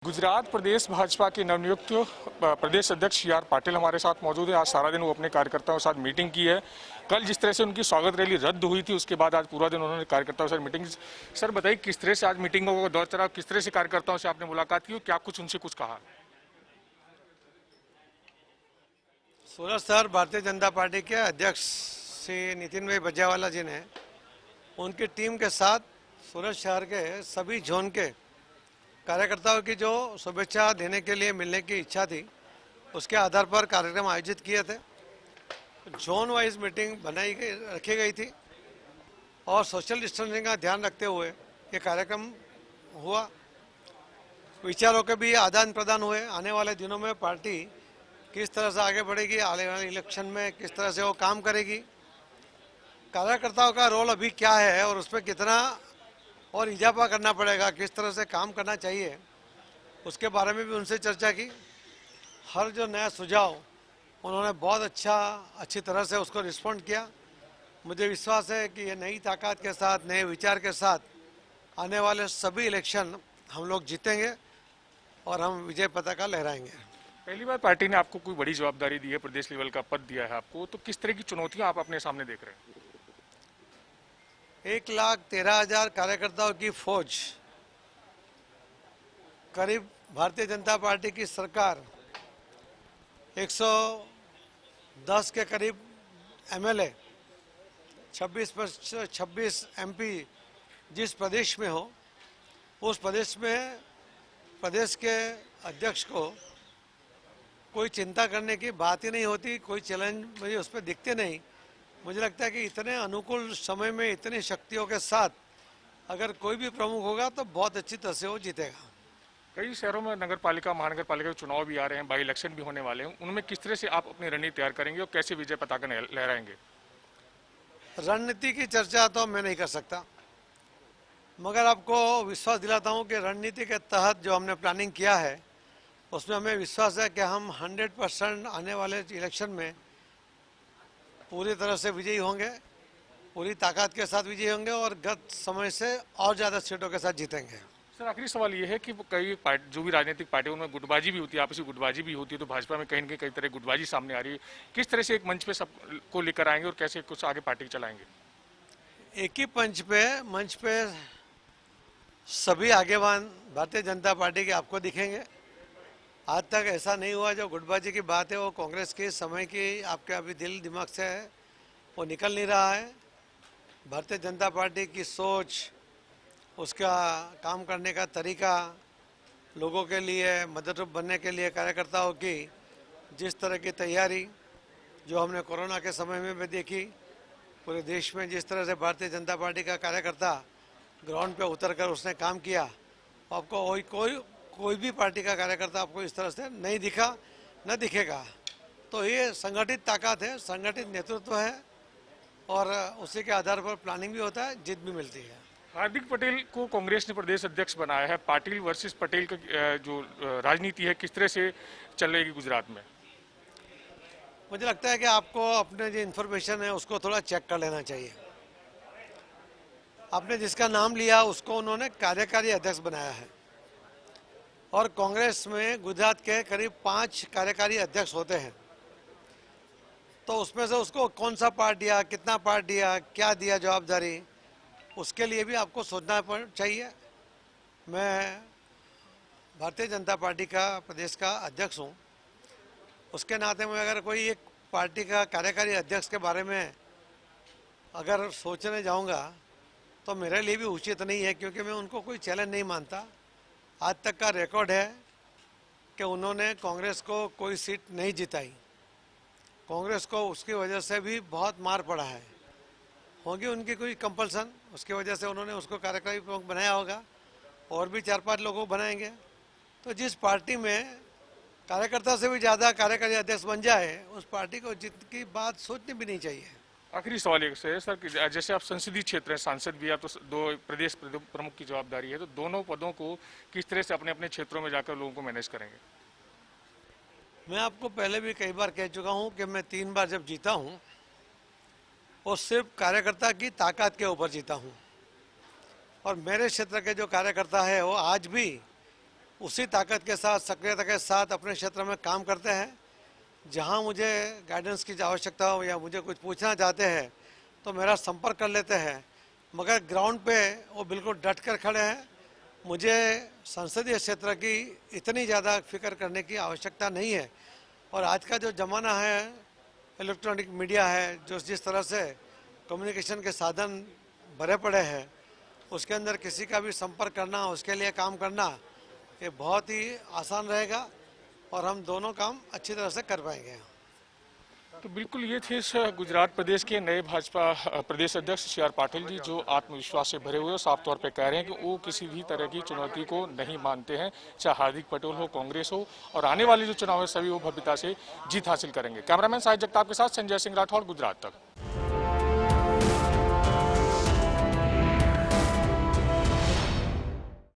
गुजरात प्रदेश भाजपा के नवनियुक्त प्रदेश अध्यक्ष सी.आर. पाटिल हमारे साथ मौजूद है। आज सारा दिन वो अपने कार्यकर्ताओं के साथ मीटिंग की है। कल जिस तरह से उनकी स्वागत रैली रद्द हुई थी, उसके बाद आज पूरा दिन उन्होंने कार्यकर्ताओं के साथ मीटिंग। सर बताइए, किस तरह से आज मीटिंगों का दौर चला, किस तरह से कार्यकर्ताओं से आपने मुलाकात की और क्या कुछ उनसे कुछ कहा? सूरज सर भारतीय जनता पार्टी के अध्यक्ष श्री नितिन भाई बजावाला जी ने उनकी टीम के साथ सूरत शहर के सभी जोन के कार्यकर्ताओं की जो शुभेच्छा देने के लिए मिलने की इच्छा थी, उसके आधार पर कार्यक्रम आयोजित किए थे। जोन वाइज मीटिंग रखी गई थी और सोशल डिस्टेंसिंग का ध्यान रखते हुए ये कार्यक्रम हुआ। विचारों के भी आदान प्रदान हुए। आने वाले दिनों में पार्टी किस तरह से आगे बढ़ेगी, आने वाले इलेक्शन में किस तरह से वो काम करेगी, कार्यकर्ताओं का रोल अभी क्या है और उसमें कितना और इजाफा करना पड़ेगा, किस तरह से काम करना चाहिए, उसके बारे में भी उनसे चर्चा की। हर जो नया सुझाव उन्होंने बहुत अच्छी तरह से उसको रिस्पॉन्ड किया। मुझे विश्वास है कि ये नई ताकत के साथ, नए विचार के साथ आने वाले सभी इलेक्शन हम लोग जीतेंगे और हम विजय पताका लहराएंगे। पहली बार पार्टी ने आपको कोई बड़ी जवाबदारी दी है, प्रदेश लेवल का पद दिया है आपको, तो किस तरह की चुनौतियां आप अपने सामने देख रहे हैं? 1,13,000 कार्यकर्ताओं की फौज, करीब भारतीय जनता पार्टी की सरकार, 110 के करीब एमएलए, 26 एमपी जिस प्रदेश में हो, उस प्रदेश में प्रदेश के अध्यक्ष को कोई चिंता करने की बात ही नहीं होती, कोई चैलेंज मुझे उस पर दिखते नहीं। मुझे लगता है कि इतने अनुकूल समय में इतनी शक्तियों के साथ अगर कोई भी प्रमुख होगा तो बहुत अच्छी तरह से वो जीतेगा। कई शहरों में नगर पालिका, महानगर पालिका के चुनाव भी आ रहे हैं, बाई इलेक्शन भी होने वाले हैं, उनमें किस तरह से आप अपनी रणनीति तैयार करेंगे और कैसे विजय पताका लहराएंगे? रणनीति की चर्चा तो मैं नहीं कर सकता, मगर आपको विश्वास दिलाता हूँ कि रणनीति के तहत जो हमने प्लानिंग किया है उसमें हमें विश्वास है कि हम 100% आने वाले इलेक्शन में पूरी तरह से विजयी होंगे, पूरी ताकत के साथ विजयी होंगे और गत समय से और ज़्यादा सीटों के साथ जीतेंगे। सर आखिरी सवाल ये है कि कई जो भी राजनीतिक पार्टियों में गुटबाजी भी होती है, आपसी गुटबाजी भी होती है, तो भाजपा में कहीं न कई तरह गुटबाजी सामने आ रही है। किस तरह से एक मंच पे सबको लेकर आएंगे और कैसे कुछ आगे पार्टी चलाएंगे? एक ही मंच पे सभी आगेवान भारतीय जनता पार्टी के आपको दिखेंगे। आज तक ऐसा नहीं हुआ। जो गुटबाजी की बात है वो कांग्रेस के समय की आपके अभी दिल दिमाग से है, वो निकल नहीं रहा है। भारतीय जनता पार्टी की सोच, उसका काम करने का तरीका, लोगों के लिए मददरूप बनने के लिए कार्यकर्ताओं की जिस तरह की तैयारी जो हमने कोरोना के समय में भी देखी, पूरे देश में जिस तरह से भारतीय जनता पार्टी का कार्यकर्ता ग्राउंड पे उतरकर उसने काम किया, आपको कोई भी पार्टी का कार्यकर्ता आपको इस तरह से नहीं दिखा, न दिखेगा। तो ये संगठित ताकत है, संगठित नेतृत्व है और उसी के आधार पर प्लानिंग भी होता है, जीत भी मिलती है। हार्दिक पटेल को कांग्रेस ने प्रदेश अध्यक्ष बनाया है। पाटिल वर्सेस पटेल का जो राजनीति है, किस तरह से चलेगी गुजरात में? मुझे लगता है कि आपको अपने जो इन्फॉर्मेशन है उसको थोड़ा चेक कर लेना चाहिए। आपने जिसका नाम लिया उसको उन्होंने कार्यकारी अध्यक्ष बनाया है और कांग्रेस में गुजरात के करीब 5 कार्यकारी अध्यक्ष होते हैं। तो उसमें से उसको कौन सा पार्ट दिया, कितना पार्ट दिया, क्या दिया जवाबदारी, उसके लिए भी आपको सोचना चाहिए। मैं भारतीय जनता पार्टी का प्रदेश का अध्यक्ष हूँ, उसके नाते में अगर कोई एक पार्टी का कार्यकारी अध्यक्ष के बारे में अगर सोचने जाऊँगा तो मेरे लिए भी उचित नहीं है, क्योंकि मैं उनको कोई चैलेंज नहीं मानता। आज तक का रिकॉर्ड है कि उन्होंने कांग्रेस को कोई सीट नहीं जिताई। कांग्रेस को उसकी वजह से भी बहुत मार पड़ा है। होगी उनकी कोई कंपल्सन, उसकी वजह से उन्होंने उसको कार्यकारी प्रमुख बनाया होगा, और भी 4-5 लोगों को बनाएंगे। तो जिस पार्टी में कार्यकर्ता से भी ज़्यादा कार्यकारी अध्यक्ष बन जाए, उस पार्टी को जीत की बात सोचनी भी नहीं चाहिए। आखिरी सवाल एक है सर कि जैसे आप संसदीय क्षेत्र हैं, सांसद भी, आप तो 2 प्रदेश प्रमुख की जवाबदारी है, तो दोनों पदों को किस तरह से अपने अपने क्षेत्रों में जाकर लोगों को मैनेज करेंगे? मैं आपको पहले भी कई बार कह चुका हूं कि मैं 3 बार जब जीता हूं वो सिर्फ कार्यकर्ता की ताकत के ऊपर जीता हूं और मेरे क्षेत्र के जो कार्यकर्ता है वो आज भी उसी ताकत के साथ, सक्रियता के साथ अपने क्षेत्र में काम करते हैं। जहां मुझे गाइडेंस की आवश्यकता हो या मुझे कुछ पूछना चाहते हैं तो मेरा संपर्क कर लेते हैं, मगर ग्राउंड पे वो बिल्कुल डट कर खड़े हैं। मुझे संसदीय क्षेत्र की इतनी ज़्यादा फिक्र करने की आवश्यकता नहीं है। और आज का जो ज़माना है, इलेक्ट्रॉनिक मीडिया है, जो जिस तरह से कम्युनिकेशन के साधन भरे पड़े हैं, उसके अंदर किसी का भी संपर्क करना, उसके लिए काम करना, ये बहुत ही आसान रहेगा और हम दोनों काम अच्छी तरह से कर पाएंगे। तो बिल्कुल ये थे गुजरात प्रदेश के नए भाजपा प्रदेश अध्यक्ष सी आर पाटिल जी, जो आत्मविश्वास से भरे हुए साफ तौर पे कह रहे हैं कि वो किसी भी तरह की चुनौती को नहीं मानते हैं, चाहे हार्दिक पटेल हो, कांग्रेस हो, और आने वाले जो चुनाव है सभी वो भव्यता से जीत हासिल करेंगे। कैमरामैन साहिद जगताप के साथ संजय सिंह राठौड़, गुजरात तक।